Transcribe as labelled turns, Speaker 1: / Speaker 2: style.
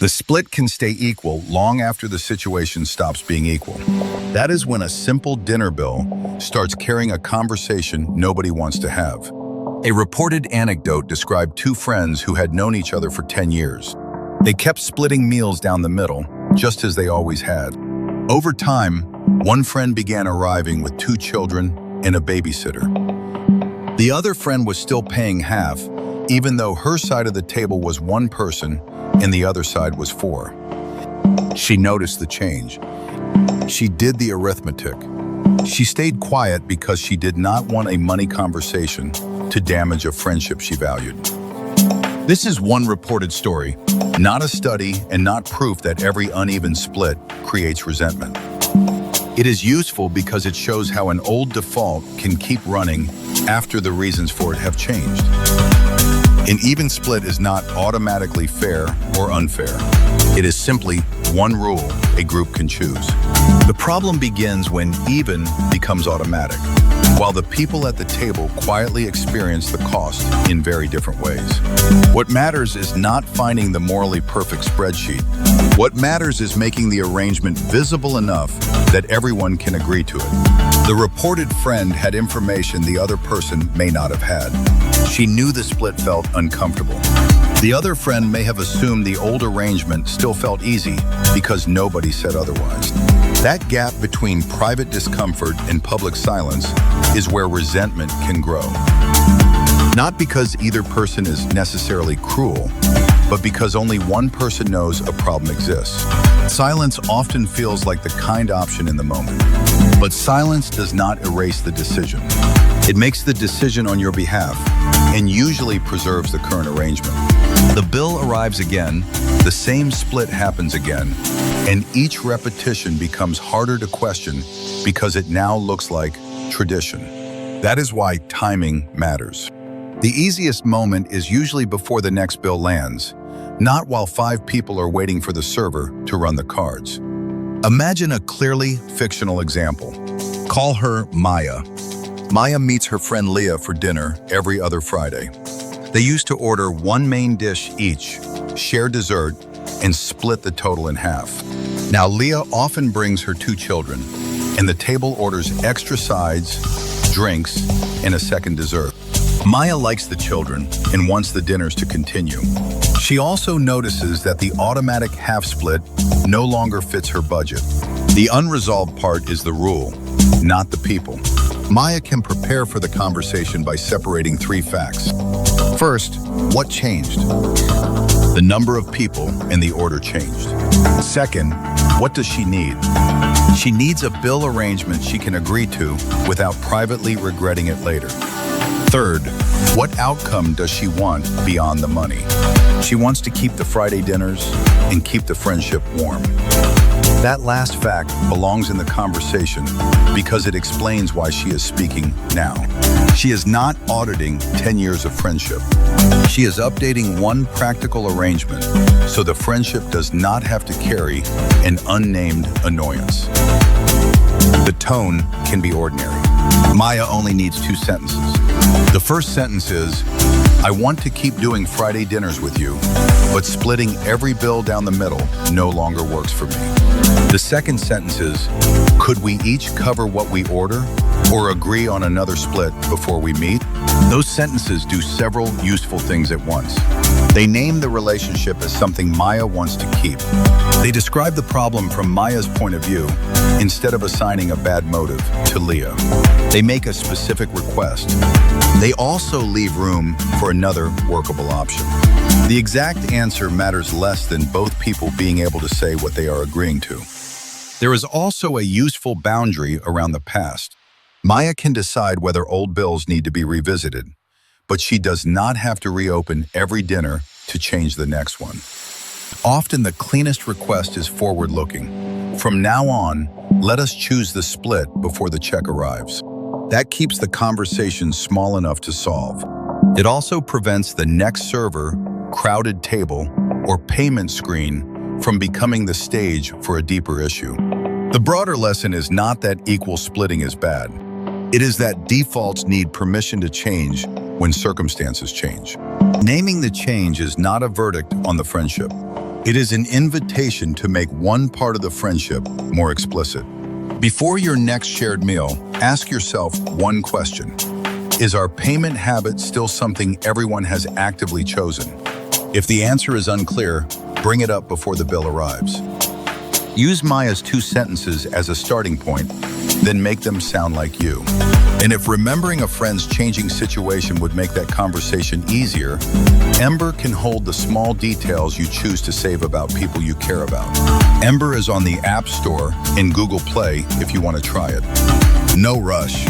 Speaker 1: The split can stay equal long after the situation stops being equal. That is when a simple dinner bill starts carrying a conversation nobody wants to have. A reported anecdote described two friends who had known each other for 10 years. They kept splitting meals down the middle, just as they always had. Over time, one friend began arriving with 2 children and a babysitter. The other friend was still paying half, even though her side of the table was 1 person and the other side was 4. She noticed the change. She did the arithmetic. She stayed quiet because she did not want a money conversation to damage a friendship she valued. This is one reported story, not a study and not proof that every uneven split creates resentment. It is useful because it shows how an old default can keep running after the reasons for it have changed. An even split is not automatically fair or unfair. It is simply one rule a group can choose. The problem begins when even becomes automatic, while the people at the table quietly experience the cost in very different ways. What matters is not finding the morally perfect spreadsheet. What matters is making the arrangement visible enough that everyone can agree to it. The reported friend had information the other person may not have had. She knew the split felt uncomfortable. The other friend may have assumed the old arrangement still felt easy because nobody said otherwise. That gap between private discomfort and public silence is where resentment can grow. Not because either person is necessarily cruel, but because only one person knows a problem exists. Silence often feels like the kind option in the moment, but silence does not erase the decision. It makes the decision on your behalf and usually preserves the current arrangement. The bill arrives again, the same split happens again, and each repetition becomes harder to question because it now looks like tradition. That is why timing matters. The easiest moment is usually before the next bill lands, not while 5 people are waiting for the server to run the cards. Imagine a clearly fictional example. Call her Maya. Maya meets her friend Leah for dinner every other Friday. They used to order 1 main dish each, share dessert, and split the total in half. Now Leah often brings her 2 children, and the table orders extra sides, drinks, and a second dessert. Maya likes the children and wants the dinners to continue. She also notices that the automatic half split no longer fits her budget. The unresolved part is the rule, not the people. Maya can prepare for the conversation by separating 3 facts. First, what changed? The number of people and the order changed. Second, what does she need? She needs a bill arrangement she can agree to without privately regretting it later. Third, what outcome does she want beyond the money? She wants to keep the Friday dinners and keep the friendship warm. That last fact belongs in the conversation because it explains why she is speaking now. She is not auditing 10 years of friendship. She is updating one practical arrangement so the friendship does not have to carry an unnamed annoyance. The tone can be ordinary. Maya only needs 2 sentences. The first sentence is, I want to keep doing Friday dinners with you, but splitting every bill down the middle no longer works for me. The second sentence is, could we each cover what we order or agree on another split before we meet? Those sentences do several useful things at once. They name the relationship as something Maya wants to keep. They describe the problem from Maya's point of view instead of assigning a bad motive to Leah. They make a specific request. They also leave room for another workable option. The exact answer matters less than both people being able to say what they are agreeing to. There is also a useful boundary around the past. Maya can decide whether old bills need to be revisited, but she does not have to reopen every dinner to change the next one. Often the cleanest request is forward-looking. From now on, let us choose the split before the check arrives. That keeps the conversation small enough to solve. It also prevents the next server, crowded table, or payment screen from becoming the stage for a deeper issue. The broader lesson is not that equal splitting is bad. It is that defaults need permission to change when circumstances change. Naming the change is not a verdict on the friendship. It is an invitation to make one part of the friendship more explicit. Before your next shared meal, ask yourself one question. Is our payment habit still something everyone has actively chosen? If the answer is unclear, bring it up before the bill arrives. Use Maya's 2 sentences as a starting point, then make them sound like you. And if remembering a friend's changing situation would make that conversation easier, Ember can hold the small details you choose to save about people you care about. Ember is on the App Store and Google Play if you want to try it. No rush.